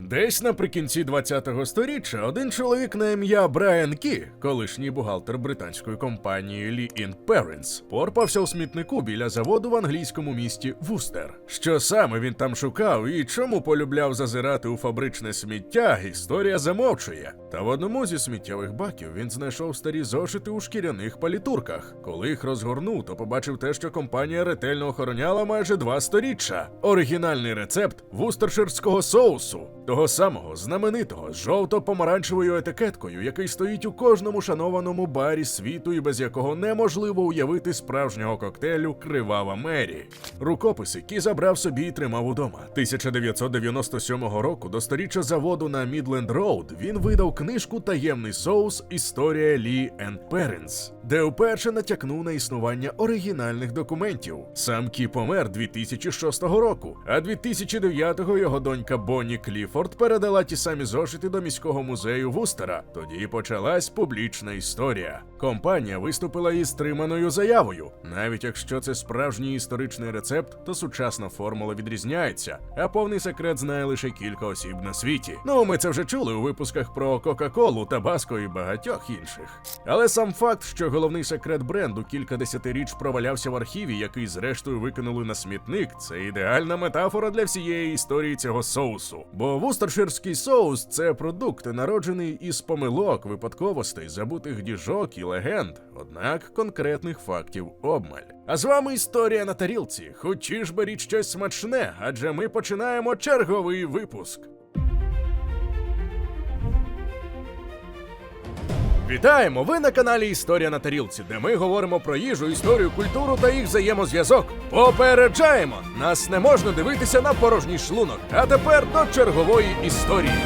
Десь наприкінці 20-го сторіччя один чоловік на ім'я Брайан Кі, колишній бухгалтер британської компанії Lee Parents, порпався у смітнику біля заводу в англійському місті Вустер. Що саме він там шукав і чому полюбляв зазирати у фабричне сміття, історія замовчує. Та в одному зі сміттєвих баків він знайшов старі зошити у шкіряних палітурках. Коли їх розгорнув, то побачив те, що компанія ретельно охороняла майже 2 сторіччя. Оригінальний рецепт вустерширського соусу. Того самого знаменитого з жовто-помаранчевою етикеткою, який стоїть у кожному шанованому барі світу і без якого неможливо уявити справжнього коктейлю «Кривава Мері». Рукописи Кі забрав собі і тримав удома. 1997 року до сторіччя заводу на Мідленд Роуд він видав книжку «Таємний соус. Історія Лі Parents», де вперше натякнув на існування оригінальних документів. Сам Кі помер 2006 року, а 2009-го його донька Бонні Кліфорд передала ті самі зошити до міського музею Вустера. Тоді почалась публічна історія. Компанія виступила із стриманою заявою. Навіть якщо це справжній історичний рецепт, то сучасна формула відрізняється, а повний секрет знає лише кілька осіб на світі. Ну, ми це вже чули у випусках про Кока-Колу, Табаско і багатьох інших. Але сам факт, що головний секрет бренду кілька десятиріч провалявся в архіві, який зрештою викинули на смітник, це ідеальна метафора для всієї історії цього соусу. Бо вустерширський соус – це продукт, народжений із помилок, випадковостей, забутих діжок і легенд, однак конкретних фактів обмаль. А з вами історія на тарілці. Хочеш беріть щось смачне, адже ми починаємо черговий випуск. Вітаємо! Ви на каналі Історія на тарілці, де ми говоримо про їжу, історію, культуру та їх взаємозв'язок. Попереджаємо! Нас не можна дивитися на порожній шлунок. А тепер до чергової історії.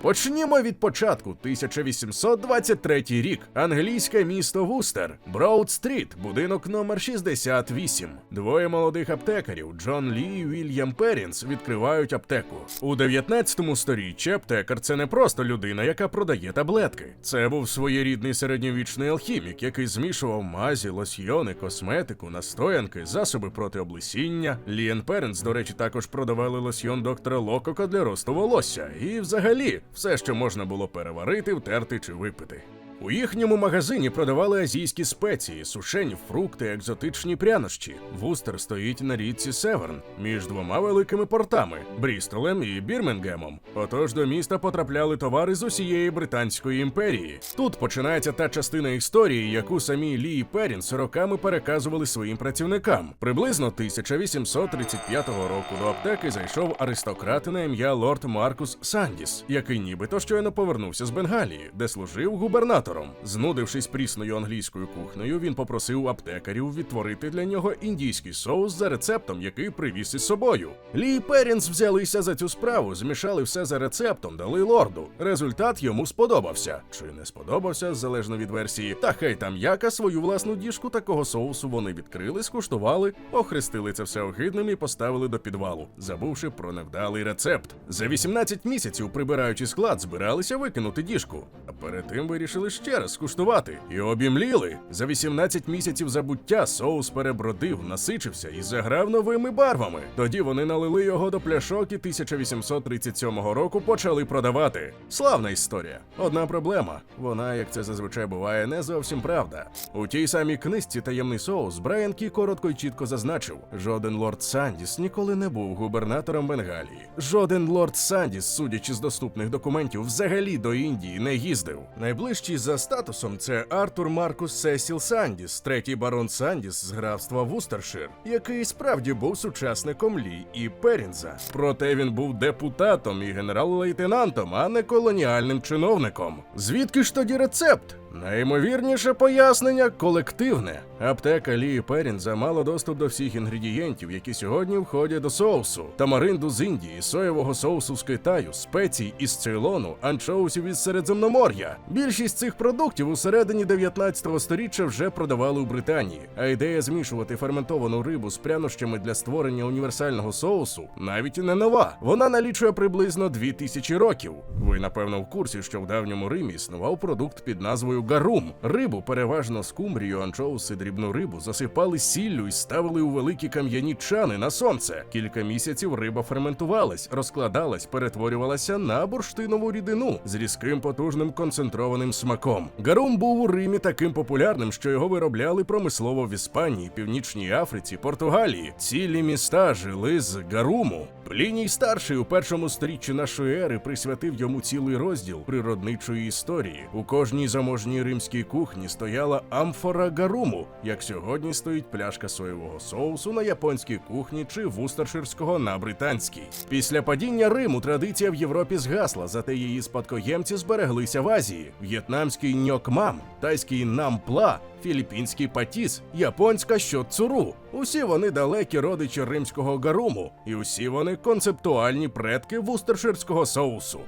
Почнімо від початку. 1823 рік. Англійське місто Вустер. Броуд-стріт, будинок номер 68. Двоє молодих аптекарів, Джон Лі і Вільям Перінс, відкривають аптеку. У 19 сторіччі аптекар – це не просто людина, яка продає таблетки. Це був своєрідний середньовічний алхімік, який змішував мазі, лосьйони, косметику, настоянки, засоби проти облесіння. Лі Перінс, до речі, також продавали лосьйон доктора Локока для росту волосся. І взагалі, все, що можна було переварити, втерти чи випити. У їхньому магазині продавали азійські спеції, сушені фрукти, екзотичні прянощі. Вустер стоїть на річці Северн, між двома великими портами – Брістолем і Бірмінгемом. Отож до міста потрапляли товари з усієї Британської імперії. Тут починається та частина історії, яку самі Лі і Перінс роками переказували своїм працівникам. Приблизно 1835 року до аптеки зайшов аристократ на ім'я лорд Маркус Сандіс, який нібито щойно повернувся з Бенгалії, де служив губернатором. Знудившись прісною англійською кухнею, він попросив аптекарів відтворити для нього індійський соус за рецептом, який привіз із собою. Лі і Перінс взялися за цю справу, змішали все за рецептом, дали лорду. Результат йому сподобався. Чи не сподобався, залежно від версії. Та хай там яка, свою власну діжку такого соусу вони відкрили, скуштували, охрестили це все огидним і поставили до підвалу, забувши про невдалий рецепт. За 18 місяців, прибираючи склад, збиралися викинути діжку. А перед тим вирішили ще раз скуштувати. І обімліли. За 18 місяців забуття соус перебродив, насичився і заграв новими барвами. Тоді вони налили його до пляшок і 1837 року почали продавати. Славна історія. Одна проблема. Вона, як це зазвичай буває, не зовсім правда. У тій самій книжці «Таємний соус» Брайан Кі коротко й чітко зазначив: жоден лорд Сандіс ніколи не був губернатором Бенгалії. Жоден лорд Сандіс, судячи з доступних документів, взагалі до Індії не їздив. Найближчий за статусом це Артур Маркус Сесіл Сандіс, третій барон Сандіс з графства Вустершир, який справді був сучасником Лі і Перінза. Проте він був депутатом і генерал-лейтенантом, а не колоніальним чиновником. Звідки ж тоді рецепт? Найімовірніше пояснення – колективне. Аптека Лі і Перінза мала доступ до всіх інгредієнтів, які сьогодні входять до соусу. Тамаринду з Індії, соєвого соусу з Китаю, спецій із Цейлону, анчоусів із Середземномор'я. Більшість цих продуктів у середині 19 сторіччя вже продавали у Британії. А ідея змішувати ферментовану рибу з прянощами для створення універсального соусу навіть і не нова. Вона налічує приблизно 2000 років. Ви, напевно, в курсі, що в давньому Римі існував продукт під назвою гарум. Рибу, переважно скумбрію, анчоуси, дрібну рибу, засипали сіллю і ставили у великі кам'яні чани на сонце. Кілька місяців риба ферментувалась, розкладалась, перетворювалася на бурштинову рідину з різким потужним концентрованим смаком. Гарум був у Римі таким популярним, що його виробляли промислово в Іспанії, Північній Африці, Португалії. Цілі міста жили з гаруму. Пліній старший у першому сторіччі нашої ери присвятив йому цілий розділ природничої історії. У кожній заможній римській кухні стояла амфора гаруму, як сьогодні стоїть пляшка соєвого соусу на японській кухні чи вустерширського на британській. Після падіння Риму традиція в Європі згасла, зате її спадкоємці збереглися в Азії. В'єтнамський ньокмам, тайський нампла, філіппінський патіс, японська щоцуру. Усі вони далекі родичі римського гаруму, і усі вони концептуальні предки вустерширського соусу.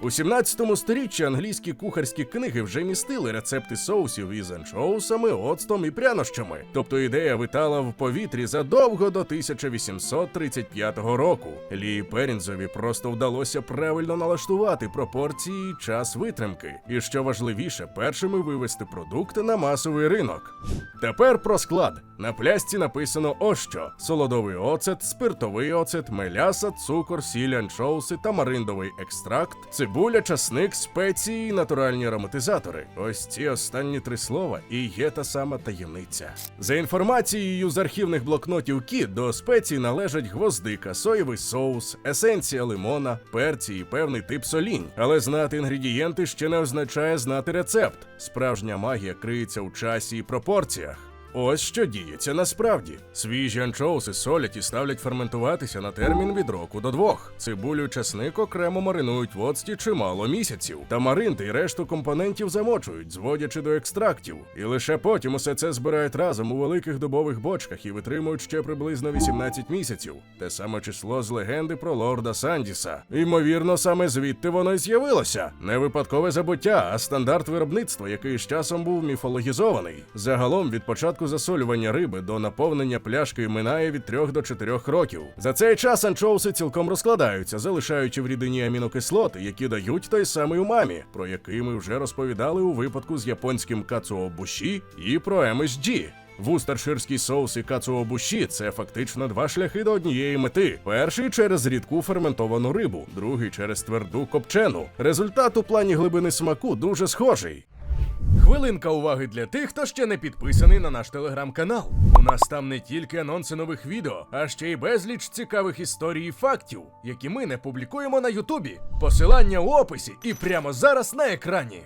У 17 сторіччі англійські кухарські книги вже містили рецепти соусів із анчоусами, оцтом і прянощами. Тобто ідея витала в повітрі задовго до 1835 року. Лі Перінзові просто вдалося правильно налаштувати пропорції і час витримки. І що важливіше, першими вивести продукти на масовий ринок. Тепер про склад. На пляшці написано ось що: солодовий оцет, спиртовий оцет, меляса, цукор, сіль, анчоуси, тамариндовий екстракт, цибуля, часник, спеції і натуральні ароматизатори. Ось ці останні три слова і є та сама таємниця. За інформацією з архівних блокнотів Кіт, до спецій належать гвоздика, соєвий соус, есенція лимона, перці і певний тип солінь. Але знати інгредієнти ще не означає знати рецепт. Справжня магія криється у часі і пропорціях. Ось що діється насправді. Свіжі анчоуси солять і ставлять ферментуватися на термін від року до 2. Цибулю і часник окремо маринують в оцті чимало місяців. Тамаринди і решту компонентів замочують, зводячи до екстрактів. І лише потім усе це збирають разом у великих дубових бочках і витримують ще приблизно 18 місяців. Те саме число з легенди про лорда Сандіса. Ймовірно, саме звідти воно й з'явилося. Не випадкове забуття, а стандарт виробництва, який з часом був міфологізований. Загалом від початку засолювання риби до наповнення пляшки минає від 3 до 4 років. За цей час анчоуси цілком розкладаються, залишаючи в рідині амінокислоти, які дають той самий умамі, про який ми вже розповідали у випадку з японським кацуобуші і про MSG. Вустерширський соус і кацуобуші – це фактично два шляхи до однієї мети. Перший – через рідку ферментовану рибу, другий – через тверду копчену. Результат у плані глибини смаку дуже схожий. Хвилинка уваги для тих, хто ще не підписаний на наш телеграм-канал. У нас там не тільки анонси нових відео, а ще й безліч цікавих історій і фактів, які ми не публікуємо на Ютубі. Посилання у описі і прямо зараз на екрані.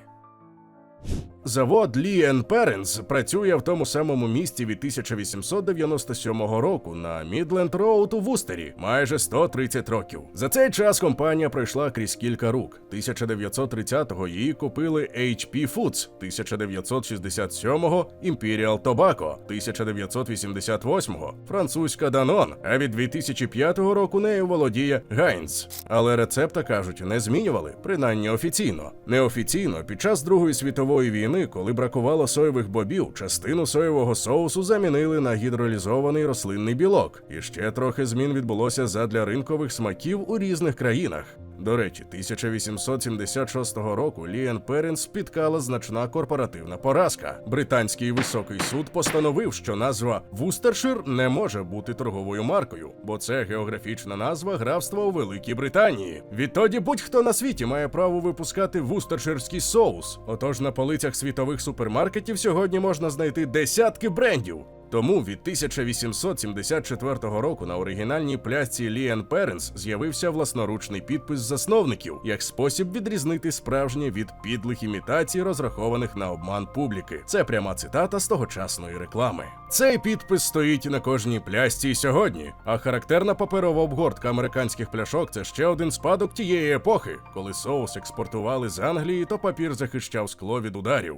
Завод Lee & Perrins працює в тому самому місті від 1897 року на Мідленд Роуд у Вустері, майже 130 років. За цей час компанія пройшла крізь кілька рук. 1930-го її купили HP Foods, 1967-го Imperial Tobacco, 1988-го французька Danone, а від 2005 року нею володіє Heinz. Але рецепта, кажуть, не змінювали, принаймні офіційно. Неофіційно, під час Другої світової війни, коли бракувало соєвих бобів, частину соєвого соусу замінили на гідролізований рослинний білок. І ще трохи змін відбулося задля ринкових смаків у різних країнах. До речі, 1876 року Lee & Perrins спіткала значна корпоративна поразка. Британський високий суд постановив, що назва Вустершир не може бути торговою маркою, бо це географічна назва графства у Великій Британії. Відтоді будь-хто на світі має право випускати вустерширський соус. Отож на полицях світових супермаркетів сьогодні можна знайти десятки брендів. Тому від 1874 року на оригінальній пляшці Lee & Perrins з'явився власноручний підпис засновників, як спосіб відрізнити справжнє від підлих імітацій, розрахованих на обман публіки. Це пряма цитата з тогочасної реклами. Цей підпис стоїть на кожній пляшці й сьогодні, а характерна паперова обгортка американських пляшок – це ще один спадок тієї епохи, коли соус експортували з Англії, то папір захищав скло від ударів.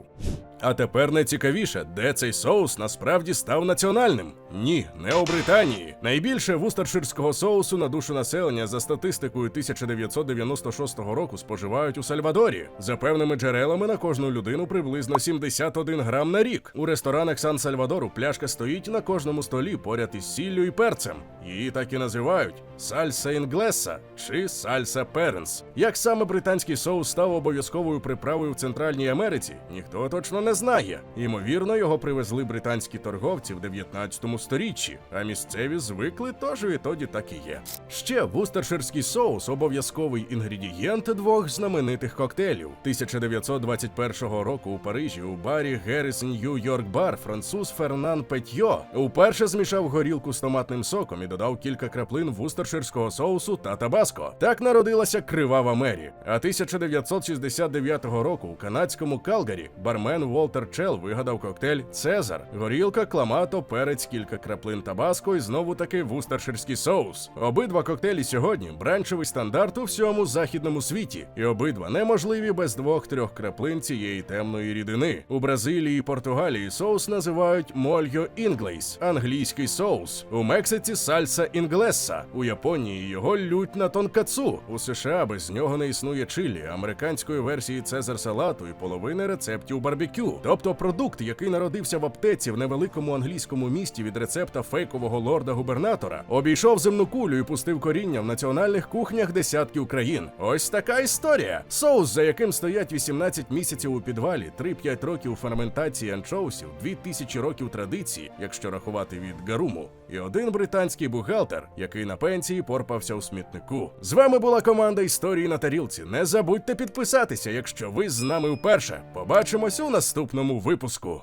А тепер найцікавіше, де цей соус насправді став національним. Ні, не у Британії. Найбільше вустерширського соусу на душу населення за статистикою 1996 року споживають у Сальвадорі. За певними джерелами на кожну людину приблизно 71 грам на рік. У ресторанах Сан-Сальвадору пляшка стоїть на кожному столі поряд із сіллю і перцем. Її так і називають сальса інглеса чи сальса перенс. Як саме британський соус став обов'язковою приправою в Центральній Америці, ніхто точно не знає. Ймовірно, його привезли британські торговці в 19 сторіччі, а місцеві звикли, тож відтоді так і є. Ще вустерширський соус – обов'язковий інгредієнт двох знаменитих коктейлів. 1921 року у Парижі у барі Герріс Нью-Йорк Бар француз Фернан Петьйо уперше змішав горілку з томатним соком і додав кілька краплин вустерширського соусу та табаско. Так народилася Кривава Мері. А 1969 року у канадському Калгарі бармен Волтер Чел вигадав коктейль «Цезар». Горілка, кламато, перець, кілька краплин табаско і знову таки вустерширський соус. Обидва коктейлі сьогодні – бранчевий стандарт у всьому західному світі. І обидва неможливі без 2-3 краплин цієї темної рідини. У Бразилії і Португалії соус називають мольо інглейс – англійський соус. У Мексиці – сальса інглеса. У Японії його лють на тонкацу. У США без нього не існує чилі, американської версії цезар-салату і половини рецептів барбекю. Тобто продукт, який народився в аптеці в невеликому англійському місті від рецепта фейкового лорда-губернатора, обійшов земну кулю і пустив коріння в національних кухнях десятків країн. Ось така історія. Соус, за яким стоять 18 місяців у підвалі, 3-5 років ферментації анчоусів, 2000 років традиції, якщо рахувати від гаруму, і один британський бухгалтер, який на пенсії порпався у смітнику. З вами була команда Історії на тарілці. Не забудьте підписатися, якщо ви з нами вперше. Побачимось у наступному випуску.